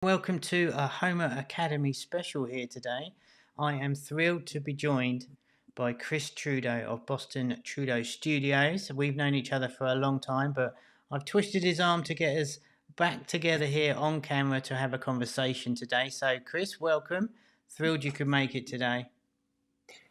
Welcome to a Homa Academy special here today. I am thrilled to be joined by Chris Trudeau of Boston Trudeau Studios. We've known each other for a long time, but I've twisted his arm to get us back together here on camera to have a conversation today. So, Chris, welcome. Thrilled you could make it today.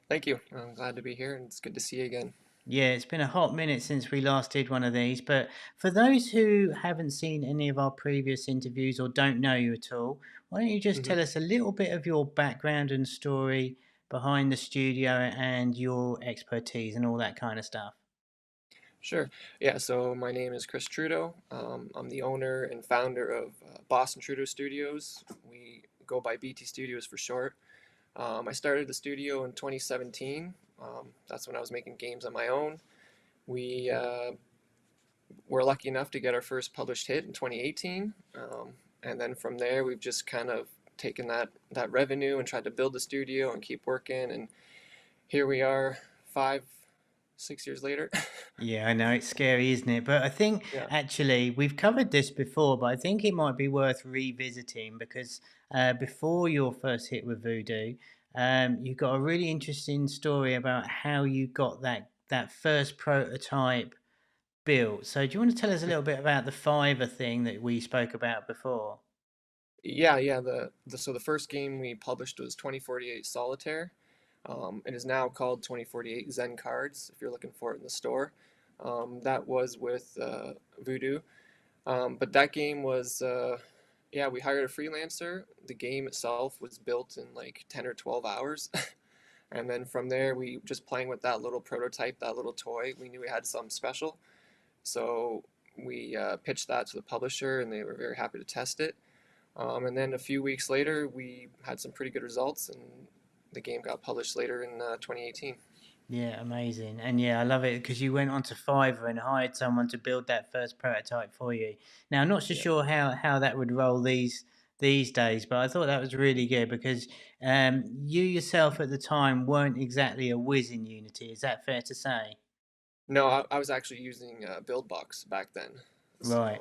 Thank you. I'm glad to be here, and it's good to see you again. Yeah, it's been a hot minute since we last did one of these, but for those who haven't seen any of our previous interviews or don't know you at all, why don't you just hmm tell us a little bit of your background and story behind the studio and your expertise and all that kind of stuff? Sure. Yeah, so my name is Chris Trudeau. I'm the owner and founder of Boston Trudeau Studios. We go by BT Studios for short. I started the studio in 2017. That's when I was making games on my own. We were lucky enough to get our first published hit in 2018. And then from there, we've just kind of taken that revenue and tried to build the studio and keep working. And here we are 5, 6 years later. Yeah, I know it's scary, isn't it? But I think Yeah. actually we've covered this before, but I think it might be worth revisiting because before your first hit with Voodoo, you got a really interesting story about how you got that first prototype built. So do you want to tell us a little bit about the Fiverr thing that we spoke about before? Yeah. So the first game we published was 2048 Solitaire. It is now called 2048 Zen Cards if you're looking for it in the store. That was with Voodoo. But that game was, yeah, we hired a freelancer. The game itself was built in like 10 or 12 hours. And then from there, we just playing with that little prototype, that little toy. We knew we had something special. So we pitched that to the publisher, and they were very happy to test it. And then a few weeks later, we had some pretty good results, and the game got published later in 2018. Yeah, amazing. And yeah, I love it because you went onto Fiverr and hired someone to build that first prototype for you. Now, I'm not so Yeah. sure how that would roll these days, but I thought that was really good because you yourself at the time weren't exactly a whiz in Unity. Is that fair to say? No, I was actually using BuildBox back then. Right.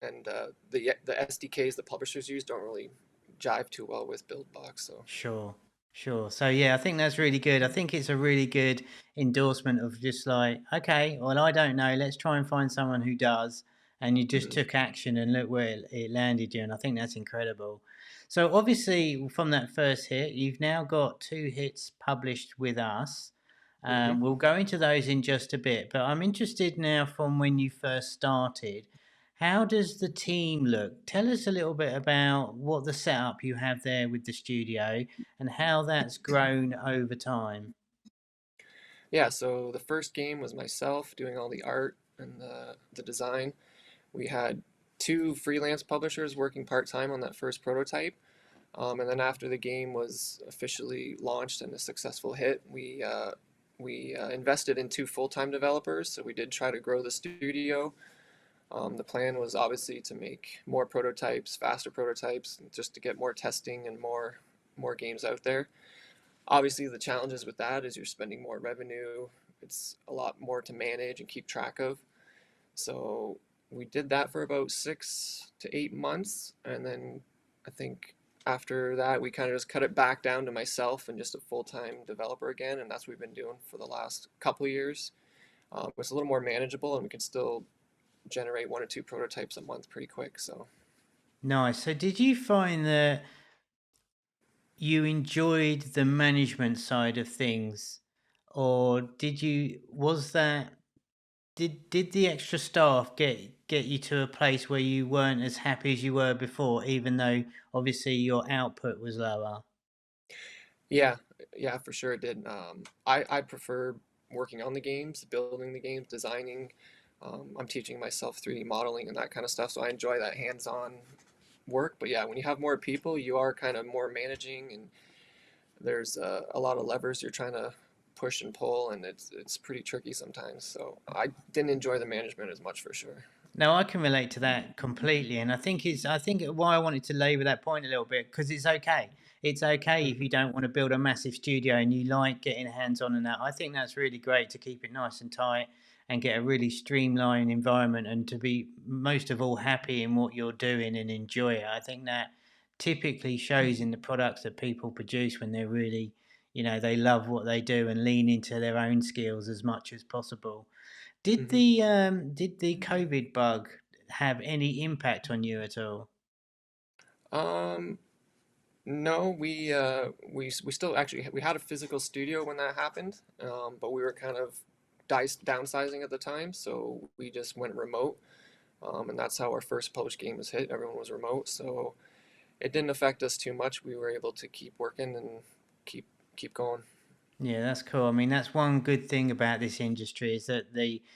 So, the SDKs the publishers use don't really jive too well with BuildBox. So, Sure, sure. So yeah, I think that's really good. I think it's a really good endorsement of just like, okay, well, I don't know. Let's try and find someone who does. And you just mhm. took action and look where it landed you. And I think that's incredible. So obviously, from that first hit, you've now got two hits published with us. hmm We'll go into those in just a bit, but I'm interested now from when you first started. How does the team look? Tell us a little bit about what the setup you have there with the studio and how that's grown over time. Yeah, so the first game was myself doing all the art and the design. We had two freelance publishers working part-time on that first prototype. And then after the game was officially launched and a successful hit, we invested in two full-time developers. So we did try to grow the studio. The plan was obviously to make more prototypes, faster prototypes, just to get more testing and more games out there. Obviously, the challenges with that is you're spending more revenue. It's a lot more to manage and keep track of. So we did that for about 6 to 8 months, and then I think after that we kind of just cut it back down to myself and just a full-time developer again, and that's what we've been doing for the last couple of years. It's a little more manageable, and we can still generate one or two prototypes a month pretty quick. So Nice. So, did you find that you enjoyed the management side of things, or was that did the extra staff get you to a place where you weren't as happy as you were before, even though obviously your output was lower? yeah, yeah, for sure it did. I prefer working on the games, building the games, designing. I'm teaching myself 3D modeling and that kind of stuff, so I enjoy that hands-on work. But yeah, when you have more people, you are kind of more managing, and there's a lot of levers you're trying to push and pull, and it's pretty tricky sometimes. So I didn't enjoy the management as much for sure. No, I can relate to that completely, and I think why I wanted to labour that point a little bit because it's okay. It's okay if Mhm. you don't want to build a massive studio and you like getting hands on and that. I think that's really great to keep it nice and tight and get a really streamlined environment and to be most of all happy in what you're doing and enjoy it. I think typically shows in the products that people produce when they're really, they love what they do and lean into their own skills as much as possible. Hmm. Did the COVID bug have any impact on you at all? Um, no, we still actually we had a physical studio when that happened, but we were kind of downsizing at the time, so we just went remote, and that's how our first published game was hit. Everyone was remote, so it didn't affect us too much. We were able to keep working and keep keep going. Yeah, that's cool. I mean, that's one good thing about this industry is that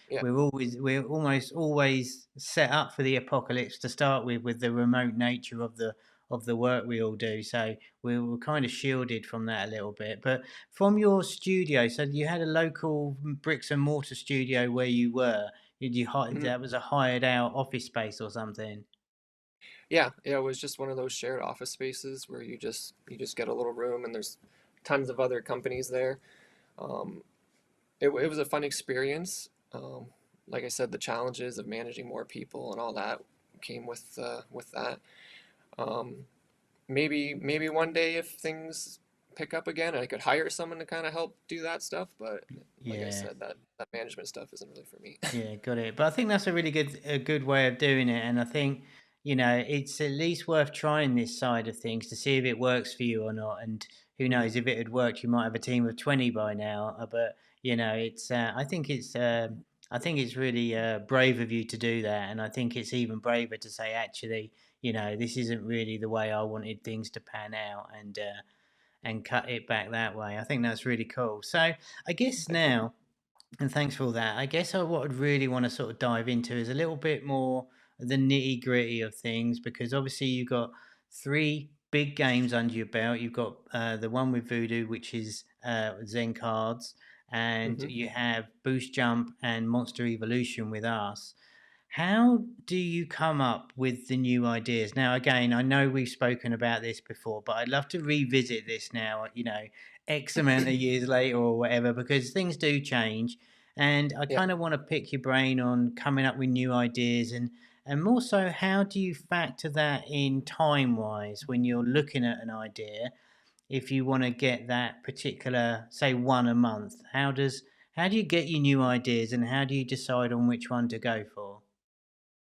Yeah. we're almost always set up for the apocalypse to start with the remote nature of the work we all do. So we're kind of shielded from that a little bit. But from your studio, so you had a local bricks and mortar studio where you were. Did you Mhm. that was a hired out office space or something? Yeah, yeah, it was just one of those shared office spaces where you just get a little room and there's tons of other companies there. Um, it was a fun experience. Like I said, the challenges of managing more people and all that came with that. Um, maybe one day if things pick up again, I could hire someone to kind of help do that stuff. But like I Yeah. said, that management stuff isn't really for me. Yeah, got it. But I think that's a good way of doing it, and I think it's at least worth trying this side of things to see if it works for you or not. And who Mhm. knows if it had worked, you might have a team of 20 by now. But it's I think it's really brave of you to do that, and I think it's even braver to say actually, this isn't really the way I wanted things to pan out, and cut it back that way. I think that's really cool. So I guess Thank you. now. And thanks for all that. I guess what I'd really want to sort of dive into is a little bit more the nitty gritty of things because obviously you've got three big games under your belt. You've got the one with Voodoo, which is Zen cards, and Hmm. you have Boost Jump and Monster Evolution with us. How do you come up with the new ideas? Now, again, I know we've spoken about this before, but I'd love to revisit this now, X amount of years later or whatever, because things do change. And I Yeah. kind of want to pick your brain on coming up with new ideas and more so, how do you factor that in time wise when you're looking at an idea? If you want to get that particular, say, one a month, how do you get your new ideas and how do you decide on which one to go for?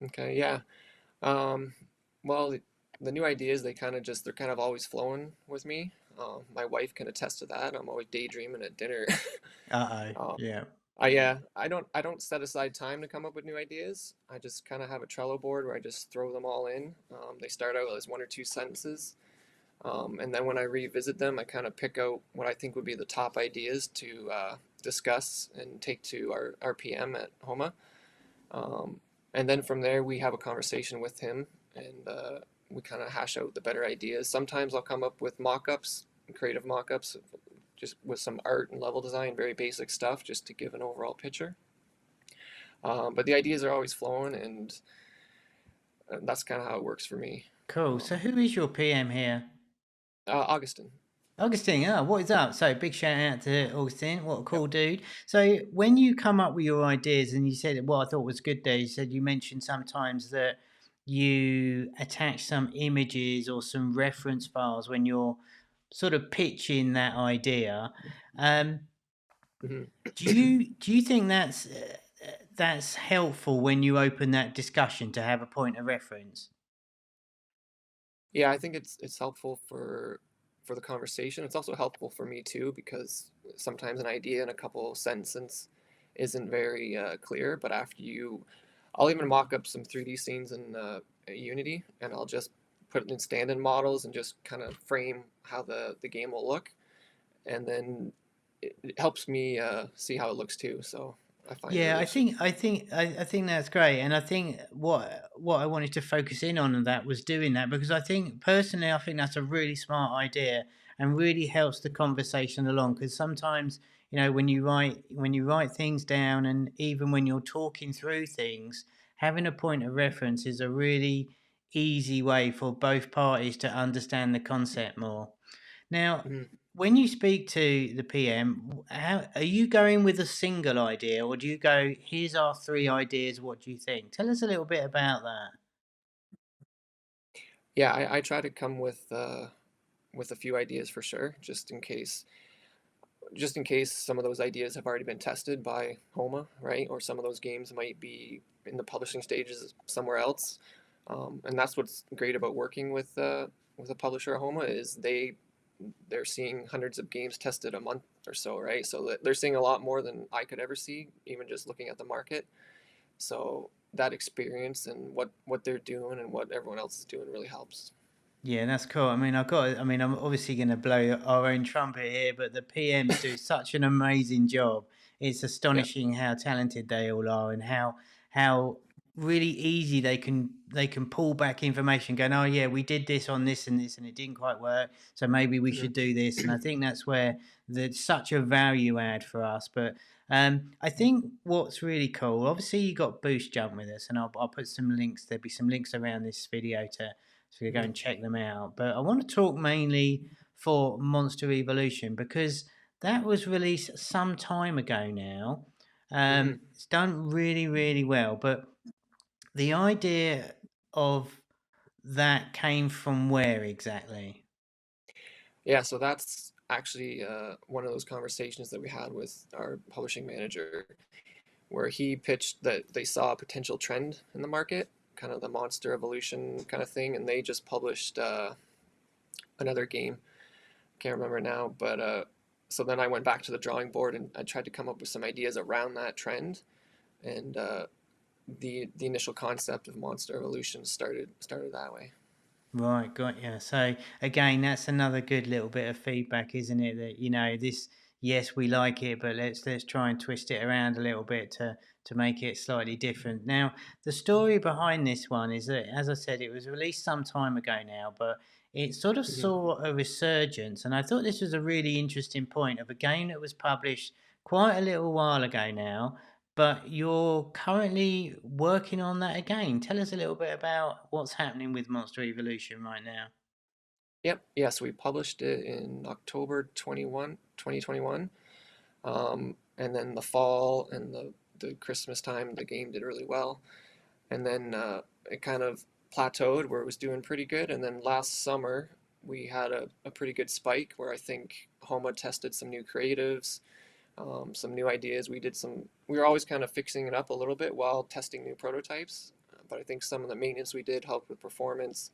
Okay. Yeah. Um, well, the new ideas they're kind of always flowing with me. My wife can attest to that. I'm always daydreaming at dinner. Uh-oh. um, Yeah. I don't set aside time to come up with new ideas. I just kind of have a Trello board where I just throw them all in. They start out as one or two sentences, and then when I revisit them, I kind of pick out what I think would be the top ideas to discuss and take to our PM at Homa. Um, and then from there, we have a conversation with him and we kind of hash out the better ideas. Sometimes I'll come up with mock ups, creative mock ups, just with some art and level design, very basic stuff, just to give an overall picture. But the ideas are always flowing, and that's kind of how it works for me. Cool. Um, So who is your PM here? Augustin. Augustine, what is up? So big shout out to Augustine. What a Yep. cool dude. So when you come up with your ideas and you said what I thought was good there, you said you mentioned sometimes that you attach some images or some reference files when you're sort of pitching that idea. Um, Hmm. do you think that's helpful when you open that discussion to have a point of reference? Yeah, I think it's helpful for the conversation. It's also helpful for me too because sometimes an idea in a couple sentences isn't very clear. But I'll even mock up some 3D scenes in Unity, and I'll just put it in stand-in models and just kind of frame how the game will look, and then it helps me see how it looks too. So I find it Yeah, really useful. I think that's great, and I think what I wanted to focus in on that was doing that because I think personally I think that's a really smart idea and really helps the conversation along. Because sometimes when you write things down and even when you're talking through things, having a point of reference is a really easy way for both parties to understand the concept more. Now, Mhm. when you speak to the PM, how are you going with a single idea, or do you go, "Here's our three ideas. What do you think?" Tell us a little bit about that. Yeah, I try to come with a few ideas for sure, just in case some of those ideas have already been tested by Homa, right? Or some of those games might be in the publishing stages somewhere else. And that's what's great about working with a publisher at Homa is they're seeing hundreds of games tested a month or so, right? So they're seeing a lot more than I could ever see, even just looking at the market. So that experience and what they're doing and what everyone else is doing really helps. Yeah, that's cool. I mean, I mean, I'm obviously going to blow our own trumpet here, but the PMs do such an amazing job. It's Yeah. astonishing how talented they all are, and how really easy they can pull back information, going, "Oh yeah, we did this on this and this, and it didn't quite work, so maybe we should do this." And I think that's where there's such a value add for us. But I think what's really cool, obviously, you got Boost Jump with us, and I'll put some links. There'll be some links around this video to so you go and check them out. But I want to talk mainly for Monster Evolution because that was released some time ago now. Mm-hmm. It's done really, really well. But the idea of that came from where exactly? Yeah, so that's actually one of those conversations that we had with our publishing manager, where he pitched that they saw a potential trend in the market, kind of the monster evolution kind of thing, and they just published another game. Can't remember now, but so then I went back to the drawing board and I tried to come up with some ideas around that trend, and the initial concept of monster evolution started that way. Right, got you. So again, that's another good little bit of feedback, isn't it? That this, yes, we like it, but let's try and twist it around a little bit to make it slightly different. Now, the story behind this one is that, as I said, it was released some time ago now, but it sort of Mm-hmm. saw a resurgence, and I thought this was a really interesting point of a game that was published quite a little while ago now, but you're currently working on that again. Tell us a little bit about what's happening with Monster Evolution right now. Yep. Yeah, so we published it in October 2021. And then the fall and the Christmas time, the game did really well. And then it kind of plateaued where it was doing pretty good. And then last summer, we had a pretty good spike where I think Homa tested some new creatives, some new ideas. We were always kind of fixing it up a little bit while testing new prototypes. But I think some of the maintenance we did helped with performance,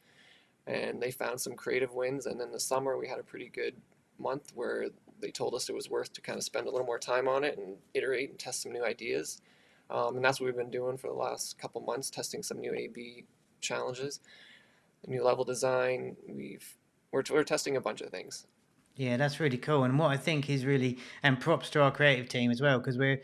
and they found some creative wins. And then the summer, we had a pretty good month where they told us it was worth to kind of spend a little more time on it and iterate and test some new ideas. And that's what we've been doing for the last couple months, testing some new A/B challenges, new level design. We're testing a bunch of things. Yeah, that's really cool. And what I think is really, and props to our creative team as well, because we're,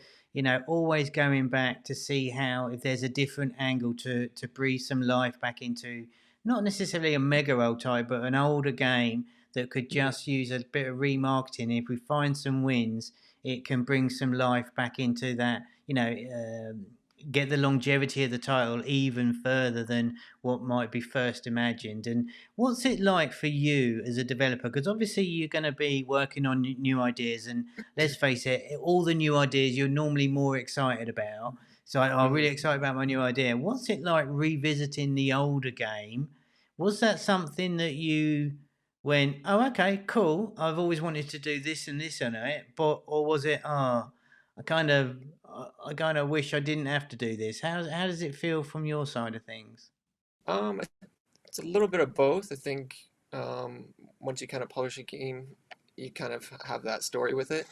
always going back to see how if there's a different angle to breathe some life back into not necessarily a mega old type, but an older game that could Mm-hmm. just use a bit of remarketing. If we find some wins, it can bring some life back into that, get the longevity of the title even further than what might be first imagined. And what's it like for you as a developer? Because obviously you're going to be working on new ideas, and let's face it, all the new ideas you're normally more excited about. So I'm really Mm-hmm. excited about my new idea. What's it like revisiting the older game? Was that something that you went, oh, okay, cool. I've always wanted to do this and this on it, but or was it, I kind of, I kind of wish I didn't have to do this. How does it feel from your side of things? Um, it's a little bit of both. I think once you kind of publish a game, you kind of have that story with it.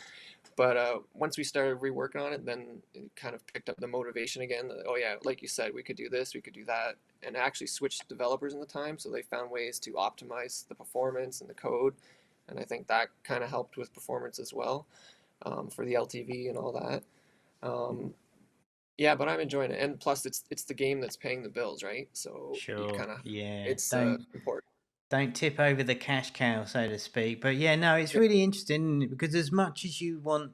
But once we started reworking on it, then it kind of picked up the motivation again. Oh yeah, like you said, we could do this, we could do that, and actually switched developers in the time, so they found ways to optimize the performance and the code, and I think that kind of helped with performance as well, for the LTV and all that. Um, yeah, but I'm enjoying it, and plus it's the game that's paying the bills, right? So you Sure. kind of Yeah. it's Don't important. don't tip over the cash cow, so to speak. But yeah, no, it's Yep. really interesting because as much as you want,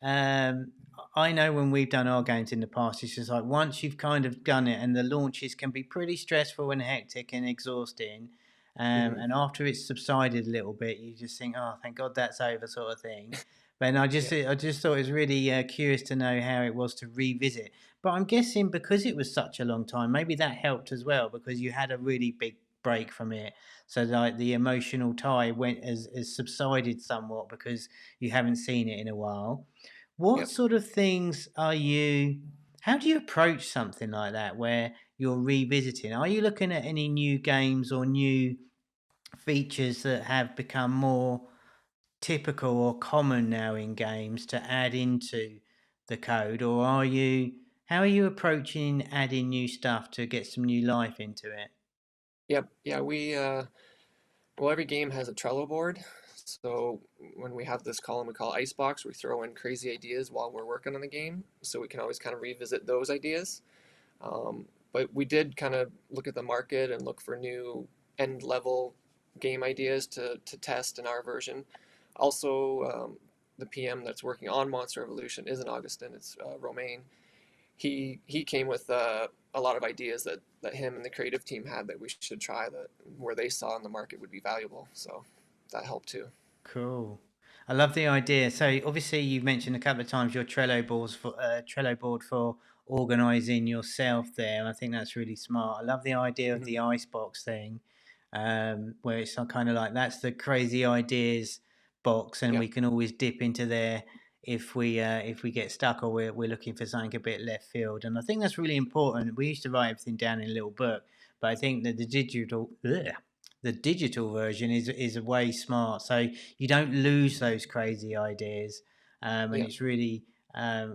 um, I know when we've done our games in the past, it's just like once you've kind of done it, and the launches can be pretty stressful and hectic and exhausting. Hmm. And after it's subsided a little bit, you just think, "Oh, thank God that's over," sort of thing. But Yeah. I just thought it was really curious to know how it was to revisit. But I'm guessing because it was such a long time, maybe that helped as well because you had a really big break from it. So like the emotional tie has subsided somewhat because you haven't seen it in a while. What Yep. sort of things are you? How do you approach something like that where you're revisiting? Are you looking at any new games or new features that have become more typical or common now in games to add into the code, or are you? How are you approaching adding new stuff to get some new life into it? Yep. Yeah. Well, every game has a Trello board. So when we have this column we call Icebox, we throw in crazy ideas while we're working on the game, so we can always kind of revisit those ideas. But we did kind of look at the market and look for new end level game ideas to test in our version. Also, the PM that's working on Monster Evolution isn't Augustin, it's Romain. He came with a lot of ideas that him and the creative team had that we should try, that where they saw in the market would be valuable. So that helped too. Cool. I love the idea. So obviously you've mentioned a couple of times your Trello board for organizing yourself there. And I think that's really smart. I love the idea of Hmm. the icebox thing, where it's kind of like that's the crazy ideas box, and Yeah. we can always dip into there if we get stuck or we're looking for something a bit left field. And I think that's really important. We used to write everything down in a little book, but I think that the digital version is way smart. So you don't lose those crazy ideas, and Yeah. it's really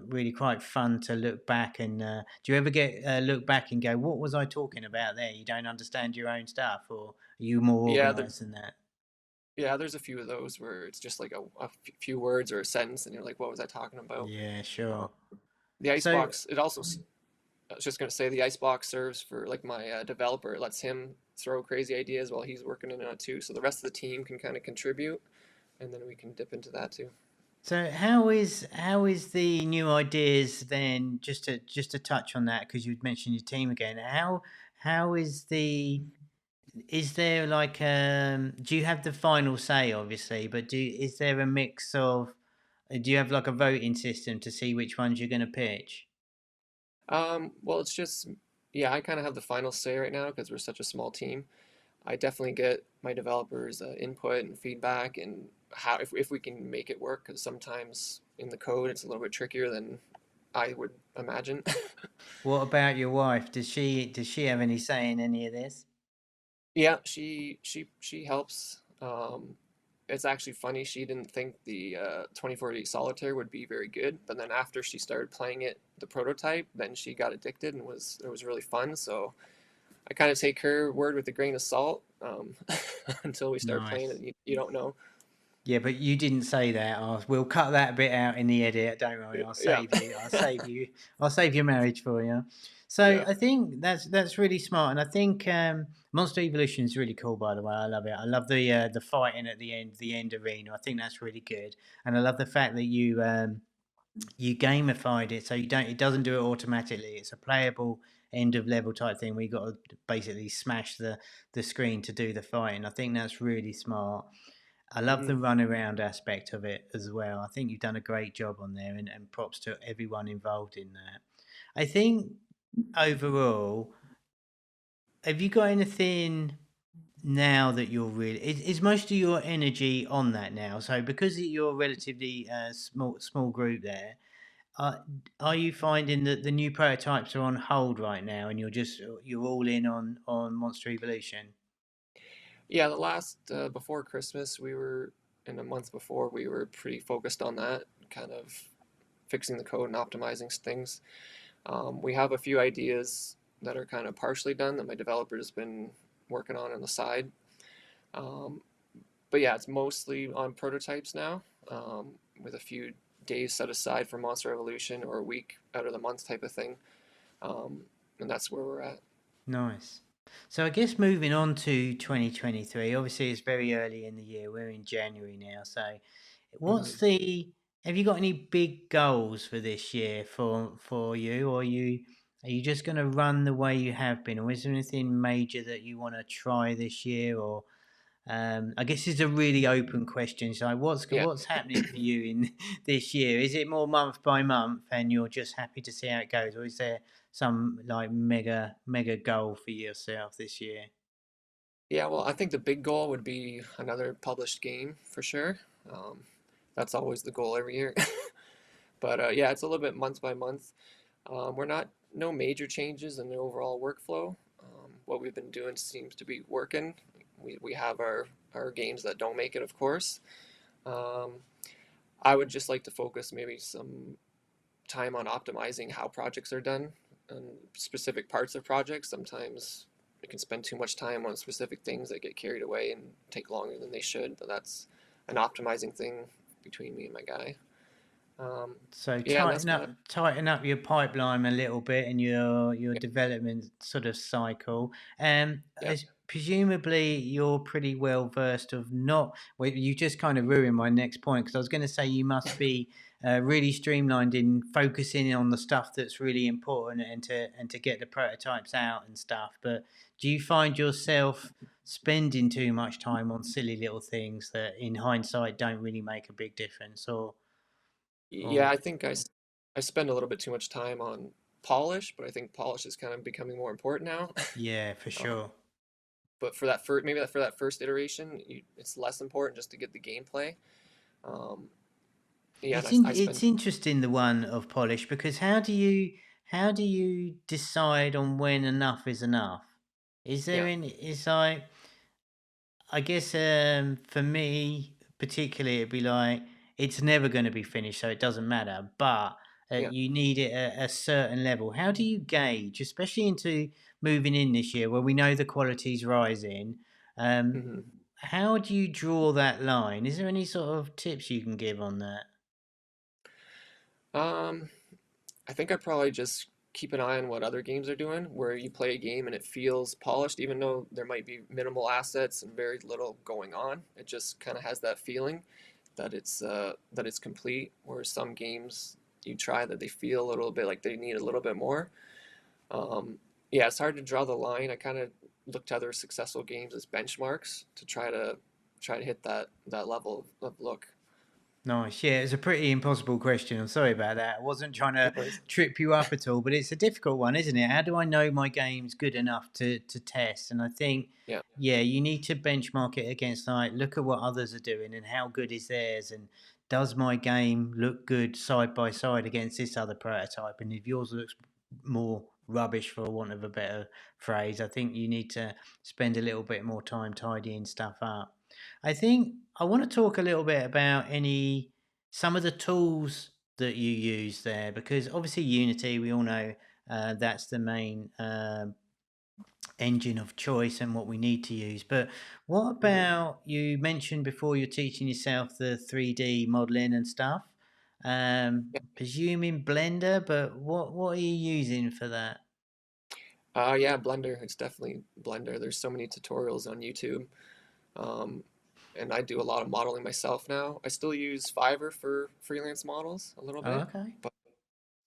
really quite fun to look back and do you ever get look back and go, what was I talking about there? You don't understand your own stuff, or are you more Yeah. organized than that? Yeah, there's a few of those where it's just like a few words or a sentence, and you're like, "What was I talking about?" Yeah, Um, sure. the So icebox, it also, I was just gonna say, the icebox serves for like my developer. It lets him throw crazy ideas while he's working in it too, so the rest of the team can kind of contribute, and then we can dip into that too. how is the new ideas then? Just to touch on that because you mentioned your team again. How is the is there like do you have the final say obviously, but is there a mix of do you have like a voting system to see which ones you're going to pitch? Well, it's just, yeah, I kind of have the final say right now because we're such a small team. I definitely get my developers' input and feedback, and how if we can make it work. Because sometimes in the code it's a little bit trickier than I would imagine. What about your wife? Does she have any say in any of this? Yeah, she helps. It's actually funny. She didn't think the 24-8 solitaire would be very good, but then after she started playing it, the prototype, then she got addicted and it was really fun. So I kind of take her word with a grain of salt, until we start playing it. Nice. You don't know. Yeah, but you didn't say that. We'll cut that bit out in the edit. Don't worry. I'll Yeah, save you. I'll save you. I'll save your marriage for you. So yeah. I think that's really smart, and I think Monster Evolution is really cool. By the way, I love it. I love the fighting at the end arena. I think that's really good, and I love the fact that you gamified it so you don't it doesn't do it automatically. It's a playable end of level type thing where you got to basically smash the screen to do the fighting. I think that's really smart. I love Hmm. the run around aspect of it as well. I think you've done a great job on there, and props to everyone involved in that. I think overall, have you got anything now that you're really is most of your energy on that now? So because you're a relatively small group there, uh, are you finding that the new prototypes are on hold right now, and you're all in on Monster Evolution? Yeah, the last before Christmas, we were in a month before we were pretty focused on that, kind of fixing the code and optimizing things. We have a few ideas that are kind of partially done that my developer's been working on the side. Um, but yeah, it's mostly on prototypes now, with a few days set aside for Monster Evolution or a week out of the month type of thing. Um, and that's where we're at. Nice. So I guess moving on to 2023, obviously it's very early in the year. We're in January now. So Hmm. what's the have you got any big goals for this year for you, or are you just going to run the way you have been, or is there anything major that you want to try this year, or I guess it's a really open question. So Yeah. what's happening for you in this year? Is it more month by month, and you're just happy to see how it goes, or is there some like mega goal for yourself this year? Yeah, well, I think the big goal would be another published game for sure. Um, that's always the goal every year. But yeah, it's a little bit month by month. We're not no major changes in the overall workflow. What we've been doing seems to be working. We have our games that don't make it, of course. Um, I would just like to focus maybe some time on optimizing how projects are done and specific parts of projects. Sometimes we can spend too much time on specific things that get carried away and take longer than they should, but that's an optimizing thing between me and my guy. Um, So yeah, and that's kind of, tighten up your pipeline a little bit in your yeah, development sort of cycle. yeah. As presumably you're pretty well versed of not. Well, you just kind of ruined my next point because I was going to say you must be really streamlined in focusing on the stuff that's really important and to get the prototypes out and stuff. But do you find yourself spending too much time on silly little things that, in hindsight, don't really make a big difference, Yeah, or I think I spend a little bit too much time on polish, but I think polish is kind of becoming more important now. Yeah, for Um, sure. but for that first, maybe that for that first iteration, it's less important just to get the gameplay. Um, yeah, and I It's spend interesting the one of polish because how do you decide on when enough is enough? Is there yeah. any? It's like I guess for me particularly it'd be like it's never going to be finished, so it doesn't matter. But Yeah. you need it at a certain level. How do you gauge, especially into moving in this year where we know the quality's rising? Um, hmm how do you draw that line? Is there any sort of tips you can give on that? Um, I think I probably just keep an eye on what other games are doing, where you play a game and it feels polished, even though there might be minimal assets and very little going on. It just kind of has that feeling that it's complete. Whereas some games you try that they feel a little bit like they need a little bit more. Um, yeah, it's hard to draw the line. I kind of look to other successful games as benchmarks to try to hit that level of look. Nice. Yeah, it's a pretty impossible question. I'm sorry about that. I wasn't trying No to worries. trip you up at all, but it's a difficult one, isn't it? How do I know my game's good enough to test? And I think, Yeah. yeah, you need to benchmark it against like look at what others are doing and how good is theirs, and does my game look good side by side against this other prototype? And if yours looks more rubbish, for want of a better phrase, I think you need to spend a little bit more time tidying stuff up. I think I want to talk a little bit about some of the tools that you use there because obviously Unity, we all know that's the main engine of choice and what we need to use. But what hmm about you mentioned before you're teaching yourself the 3D modeling and stuff? Presuming Blender, but what are you using for that? Yeah, Blender. It's definitely Blender. There's so many tutorials on YouTube. Um, and I do a lot of modeling myself now. I still use Fiverr for freelance models a little Oh, bit, okay. but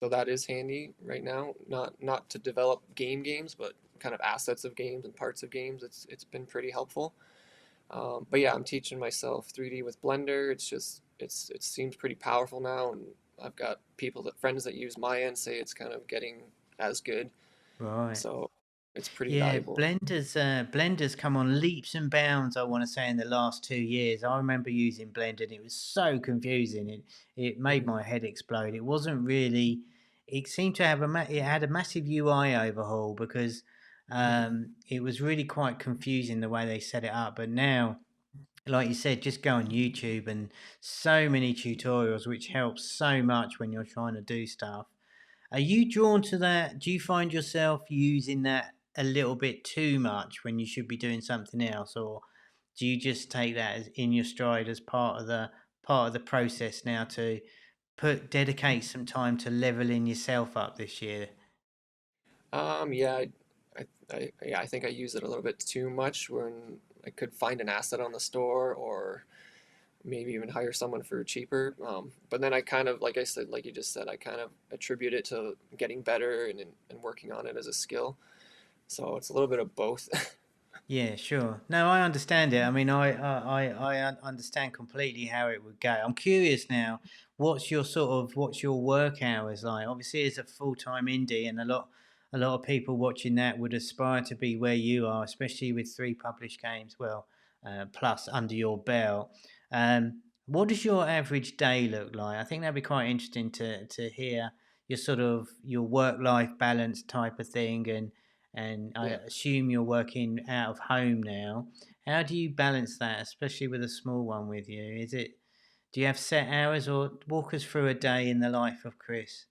so that is handy right now. Not to develop games, but kind of assets of games and parts of games. It's been pretty helpful. But yeah, I'm teaching myself 3D with Blender. It seems pretty powerful now, and I've got friends that use Maya and say it's kind of getting as good. Right. So it's pretty Yeah, valuable. Blender's come on leaps and bounds, I want to say, in the last 2 years. I remember using Blender and it was so confusing. It made hmm my head explode. It wasn't really. It seemed to have it had a massive UI overhaul because hmm it was really quite confusing the way they set it up. But now, like you said, just go on YouTube and so many tutorials, which helps so much when you're trying to do stuff. Are you drawn to that? Do you find yourself using that a little bit too much when you should be doing something else, or do you just take that as in your stride as part of the process now to dedicate some time to leveling yourself up this year? Yeah, yeah, I think I use it a little bit too much when I could find an asset on the store or maybe even hire someone for cheaper. But then I kind of, like I said, like you just said, I kind of attribute it to getting better and working on it as a skill. So it's a little bit of both. Yeah, sure. No, I understand it. I mean, I understand completely how it would go. I'm curious now. What's your work hours like? Obviously, it's a full time indie, and a lot of people watching that would aspire to be where you are, especially with three published games, well, plus under your belt. What does your average day look like? I think that'd be quite interesting to hear your sort of your work life balance type of thing, and I Yeah. assume you're working out of home now. How do you balance that, especially with a small one with you? Is it Do you have set hours, or walk us through a day in the life of Chris?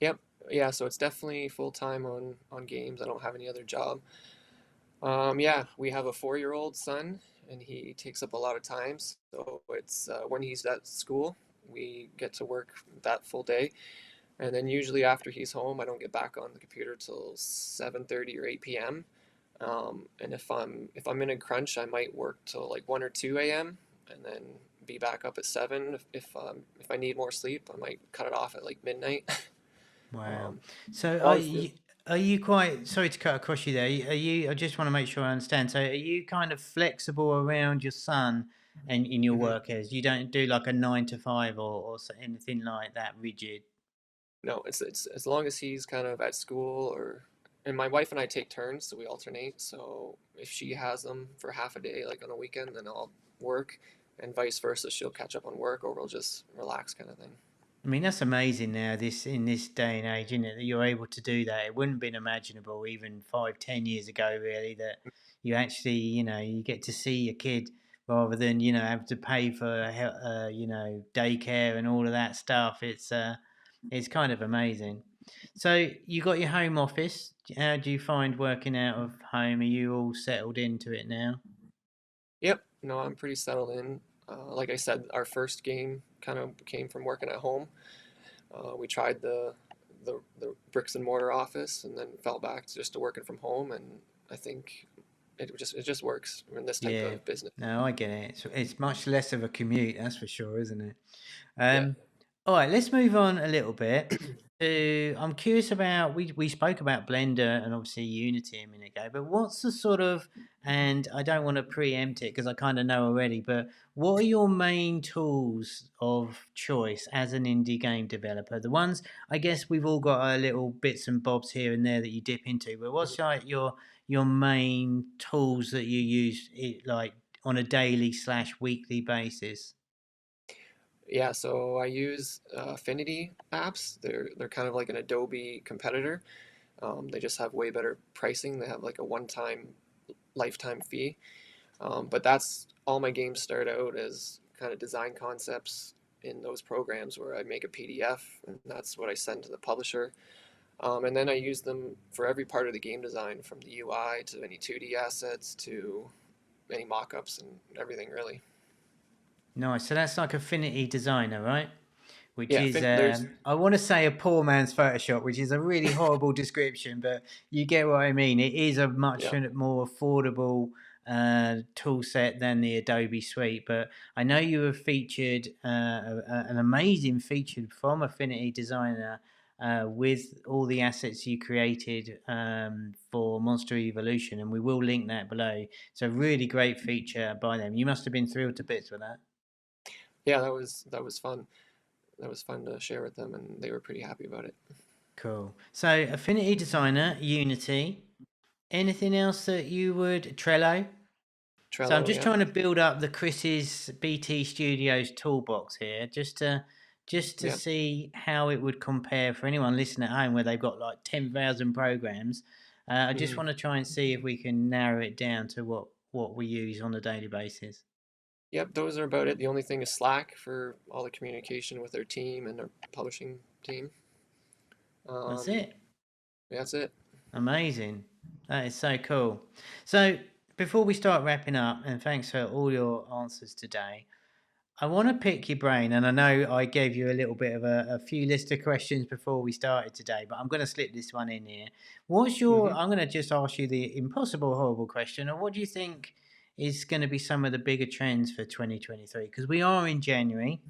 Yep. Yeah, so it's definitely full time on games. I don't have any other job. Yeah, we have a 4-year-old son, and he takes up a lot of time. So it's when he's at school, we get to work that full day, and then usually after he's home, I don't get back on the computer till 7:30 or 8 p.m. And if I'm in a crunch, I might work till like 1 or 2 a.m. and then be back up at 7. If I need more sleep, I might cut it off at like midnight. Wow. um, So but obviously, are you quite, sorry to cut across you there. Are you, I just want to make sure I understand. So are you kind of flexible around your son and in your mhm. work hours? You don't do like a 9 to 5 or anything like that rigid? No, it's as long as he's kind of at school and my wife and I take turns, so we alternate. So if she has them for half a day, like on a weekend, then I'll work, and vice versa. She'll catch up on work, or we'll just relax, kind of thing. I mean, that's amazing now, this in this day and age, isn't it? That you're able to do that. It wouldn't have been imaginable even 5, 10 years ago, really, that you actually, you get to see your kid rather than, have to pay for, daycare and all of that stuff. It's kind of amazing. So you got your home office. How do you find working out of home? Are you all settled into it now? Yep, no, I'm pretty settled in. Like I said, our first game kind of came from working at home. We tried the bricks and mortar office, and then fell back to just to working from home. And I think it just works in this type Yeah. of business. No, I get it. It's much less of a commute, that's for sure, isn't it? Yeah. Um, all right, let's move on a little bit. I'm curious about, we spoke about Blender and obviously Unity a minute ago, but what's the sort of, and I don't want to preempt it because I kind of know already, but what are your main tools of choice as an indie game developer? The ones, I guess we've all got our little bits and bobs here and there that you dip into, but what's like your main tools that you use, like on a daily slash weekly basis? Yeah, so I use Affinity apps. They're kind of like an Adobe competitor. They just have way better pricing. They have like a one-time lifetime fee. But that's all my games start out as kind of design concepts in those programs where I make a PDF, and that's what I send to the publisher. And then I use them for every part of the game design, from the UI to any 2D assets to any mock-ups and everything really. Nice. So that's like Affinity Designer, right? Which Yeah, is, there's I want to say a poor man's Photoshop, which is a really horrible description, but you get what I mean. It is a much yeah. more affordable tool set than the Adobe Suite. But I know you have featured an amazing feature from Affinity Designer with all the assets you created for Monster Evolution, and we will link that below. It's a really great feature by them. You must have been thrilled to bits with that. Yeah, that was fun. That was fun to share with them, and they were pretty happy about it. Cool. So Affinity Designer, Unity. Anything else that you would Trello? So I'm Trello, just yeah. trying to build up the Chris's BT Studios toolbox here, just to Yeah. see how it would compare for anyone listening at home where they've got like 10,000 programs. I just hmm want to try and see if we can narrow it down to what we use on a daily basis. Yep, those are about it. The only thing is Slack for all the communication with their team and their publishing team. That's Um, it. yeah, that's it. Amazing. That is so cool. So before we start wrapping up, and thanks for all your answers today, I want to pick your brain, and I know I gave you a little bit of a few list of questions before we started today, but I'm going to slip this one in here. hmm I'm going to just ask you the impossible, horrible question, of what do you think is going to be some of the bigger trends for 2023? Because we are in January,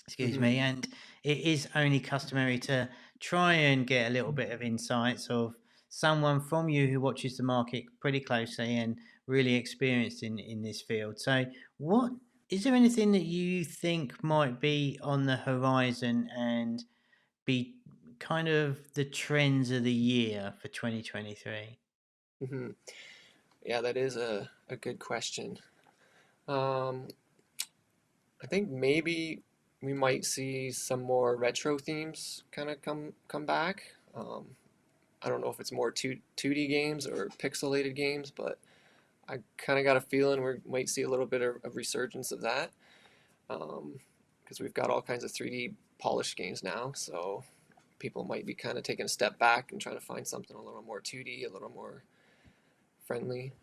excuse hmm me, and it is only customary to try and get a little bit of insights of someone from you who watches the market pretty closely and really experienced in this field. So, what is there anything that you think might be on the horizon and be kind of the trends of the year for 2023? Hmm. Yeah, that is a good question. Um, I think maybe we might see some more retro themes kind of come back. I don't know if it's more 2D games or pixelated games, but I kind of got a feeling we might see a little bit of resurgence of that, because we've got all kinds of 3D polished games now. So people might be kind of taking a step back and trying to find something a little more 2D, a little more friendly.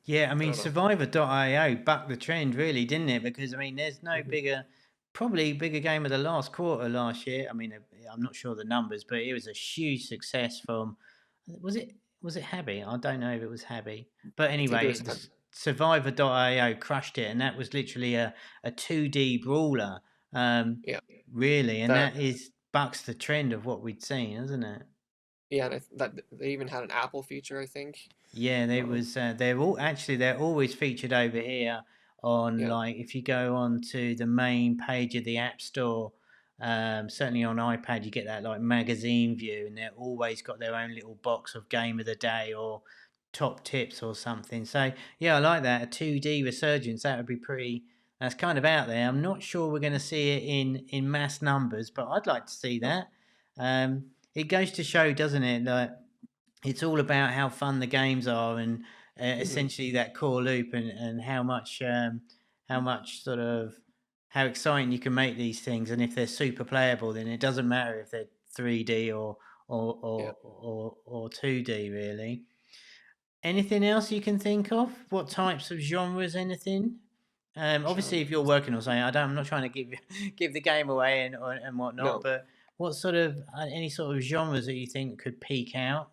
Yeah, I I mean, don't know. Survivor.io bucked the trend, really, didn't it? Because I mean, there's no Hmm. bigger, probably bigger game of the last quarter last year. I mean, I'm not sure the numbers, but it was a huge success from. Was it was it Habby? I don't know if it was Habby, but I think it anyway, was. the Survivor.io crushed it, and that was literally a 2D brawler, um, Yeah, really, and that. that is bucks the trend of what we'd seen, isn't it? Yeah, and that they even had an Apple feature, I think. Yeah, they Um, was. They're always featured over here on, yeah, like, if you go on to the main page of the App Store. Certainly on iPad, you get that like magazine view, and they're always got their own little box of game of the day or top tips or something. So yeah, I like that. A 2D resurgence, that would be pretty. That's kind of out there. I'm not sure we're going to see it in mass numbers, but I'd like to see no, that. It goes to show, doesn't it, that it's all about how fun the games are, and hmm essentially that core loop, and how much sort of how exciting you can make these things, and if they're super playable, then it doesn't matter if they're 3D yeah, or 2D, really. Anything else you can think of? What types of genres? Anything? Obviously, if you're genres. working or something, I'm not trying to give give the game away and whatnot. No, But what sort of any sort of genres that you think could peak out?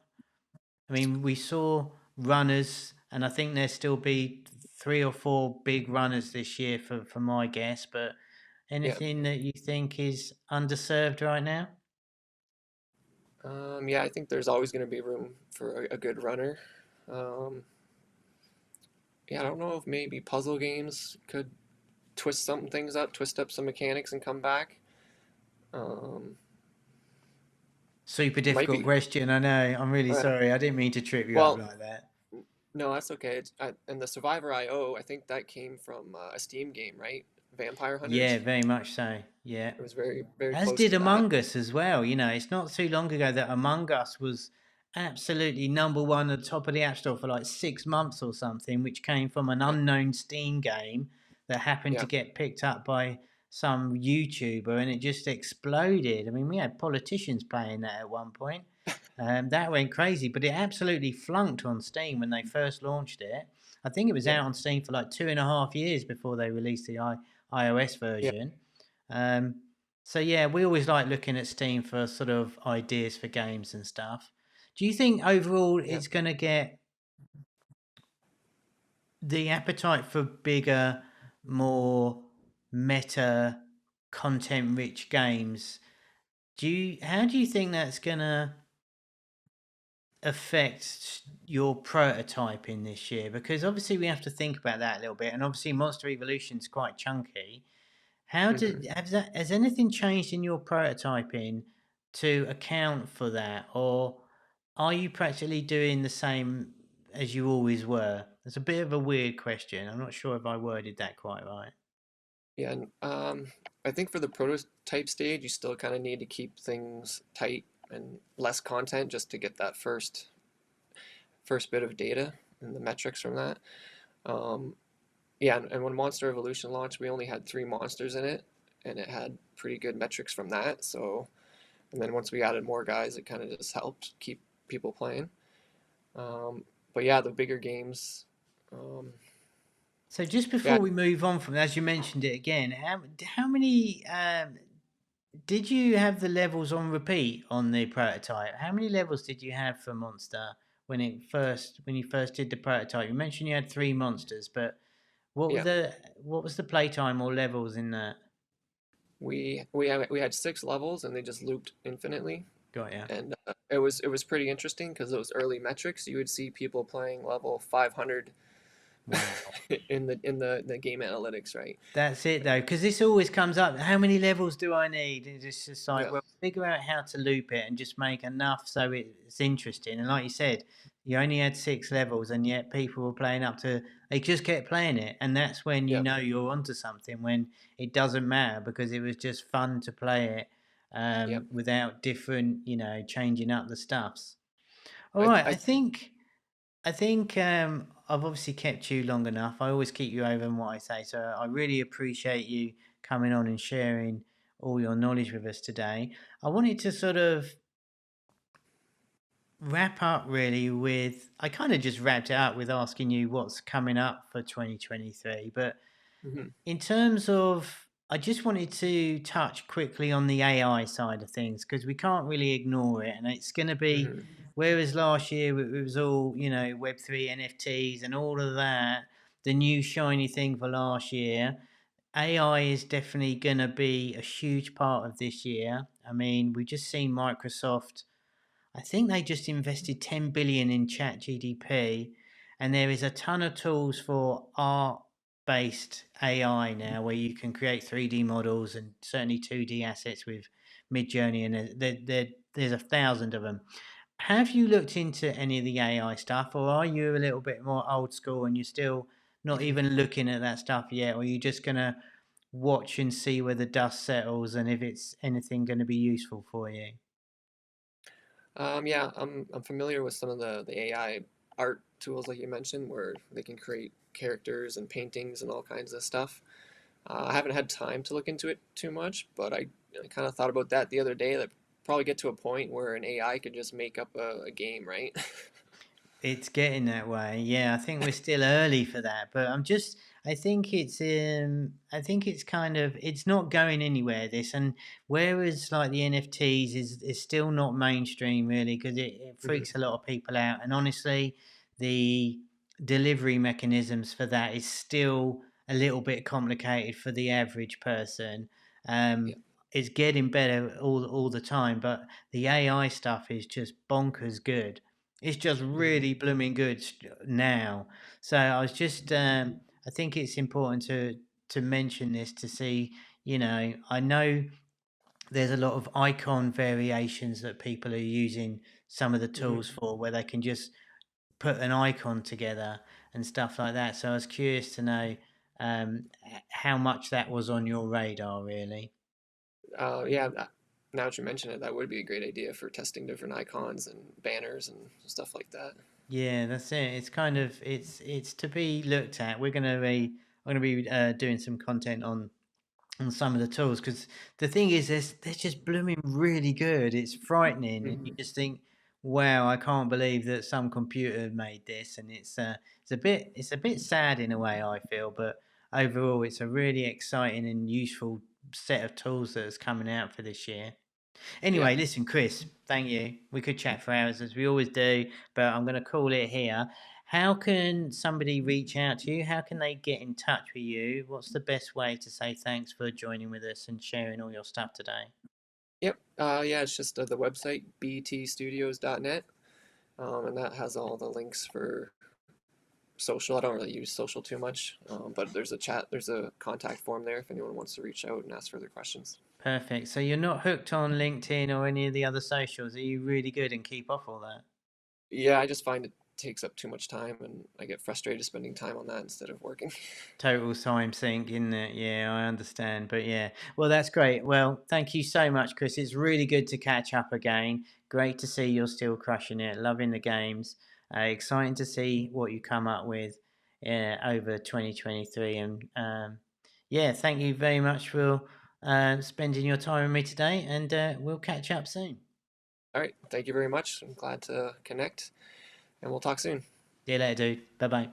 I mean, we saw runners, and I think there'll still be three or four big runners this year for my guess. But yeah, anything that you think is underserved right now? yeah. I think there's always going to be room for a good runner. Um, yeah, I don't know if maybe puzzle games could twist some things up, twist up some mechanics, and come back. Um, Super might difficult be. question. I know. I'm really Uh, sorry. I didn't mean to trip you up well, like that. no, that's okay. And the Survivor IO, I think that came from a Steam game, right? Vampire Yeah, Hunters. very much so. Yeah. It was very As close did to that. Among Us as well. You know, it's not too long ago that Among Us was absolutely number one at the top of the App Store for like 6 months or something, which came from an Yeah, unknown Steam game that happened to yeah, get picked up by some YouTuber, and it just exploded. I mean, we had politicians playing that at one point. That went crazy, but it absolutely flunked on Steam when they first launched it. I think it was yeah, out on Steam for like 2.5 years before they released the iOS yeah. version. Um, so yeah, we always like looking at Steam for sort of ideas for games and stuff. Do you think overall Yeah. it's going to get the appetite for bigger, more meta, content-rich games? How do you think that's going to affect your prototyping this year? Because obviously we have to think about that a little bit, and obviously Monster Evolution is quite chunky. Hmm. Has anything changed in your prototyping to account for that, or are you practically doing the same as you always were? It's a bit of a weird question. I'm not sure if I worded that quite right. Yeah, and I think for the prototype stage, you still kind of need to keep things tight and less content just to get that first bit of data and the metrics from that. Um, yeah, and when Monster Evolution launched, we only had 3 monsters in it, and it had pretty good metrics from that. So, and then once we added more guys, it kind of just helped keep people playing. Um, but yeah, the bigger games, um, So just yeah, before we move on from, as you mentioned it again, how many did you have the levels on repeat on the prototype? How many levels did you have for Monster when you first did the prototype? You mentioned you had three monsters, but yeah, what was the playtime or levels in that? we had 6 levels, and they just looped infinitely. Got ya. And it was pretty interesting because those early metrics, you would see people playing level 500 Wow. in the game analytics, right? That's it though, because this always comes up. How many levels do I need? And it's just like, Yeah, well, figure out how to loop it and just make enough so it's interesting. And like you said, you only had 6 levels, and yet people were playing up to. They just kept playing it, and that's when you yeah, know you're onto something. When it doesn't matter because it was just fun to play it yeah. without different, changing up the stuffs. All I, right, I I, think. I think I've obviously kept you long enough. I always keep you over in what I say, so I really appreciate you coming on and sharing all your knowledge with us today. I wanted to sort of wrap up really with, I kind of just wrapped it up with asking you what's coming up for 2023, but mhm, in terms of, I just wanted to touch quickly on the AI side of things because we can't really ignore it, and it's going to be, mhm, whereas last year it was all Web3 NFTs and all of that, the new shiny thing for last year. AI is definitely going to be a huge part of this year. I mean, we just seen Microsoft. I think they just invested 10 billion in Chat GDP, and there is a ton of tools for art based AI now where you can create 3D models and certainly 2D assets with Midjourney, and there's 1,000 of them. Have you looked into any of the AI stuff, or are you a little bit more old school and you're still not mhm. even looking at that stuff yet, or are you just going to watch and see where the dust settles and if it's anything going to be useful for you? Yeah, I'm familiar with some of the AI art tools like you mentioned, where they can create characters and paintings and all kinds of stuff. I haven't had time to look into it too much, but I kind of thought about that the other day. That probably get to a point where an AI could just make up a game, right? It's getting that way. Yeah, I think we're still early for that, but I think it's kind of, it's not going anywhere this, and whereas like the NFTs is still not mainstream really because it Mhm. freaks a lot of people out, and honestly, the delivery mechanisms for that is still a little bit complicated for the average person. Yeah. Um, it's getting better all the time, but the AI stuff is just bonkers good. It's just Mhm. really blooming good now. So I was just, I think it's important to mention this to see, I know there's a lot of icon variations that people are using some of the tools Mhm. for, where they can just put an icon together and stuff like that. So I was curious to know how much that was on your radar, really. Yeah. Now that you mention it, that would be a great idea for testing different icons and banners and stuff like that. Yeah, that's it. It's kind of it's to be looked at. I'm gonna be doing some content on some of the tools because the thing is, they're just blooming really good. It's frightening, and you Mhm. just think, wow, I can't believe that some computer made this, and it's a bit sad in a way I feel, but overall, it's a really exciting and useful set of tools that is coming out for this year. Yeah. Anyway, listen, Chris, thank you. We could chat for hours as we always do, but I'm going to call it here. How can somebody reach out to you? How can they get in touch with you? What's the best way to say thanks for joining with us and sharing all your stuff today? Yep. Yeah, it's just the website btstudios.net, and that has all the links for social. I don't really use social too much, but there's a contact form there if anyone wants to reach out and ask further questions. Perfect. So you're not hooked on LinkedIn or any of the other socials. Are you really good and keep off all that? Yeah, I just find it takes up too much time, and I get frustrated spending time on that instead of working. Total time sink, isn't it? Yeah, I understand. But yeah, well, that's great. Well, thank you so much, Chris. It's really good to catch up again. Great to see you're still crushing it, loving the games. Exciting to see what you come up with over 2023. And yeah, thank you very much for spending your time with me today. And we'll catch up soon. All right, thank you very much. I'm glad to connect, and we'll talk soon. See you later, dude. Bye bye.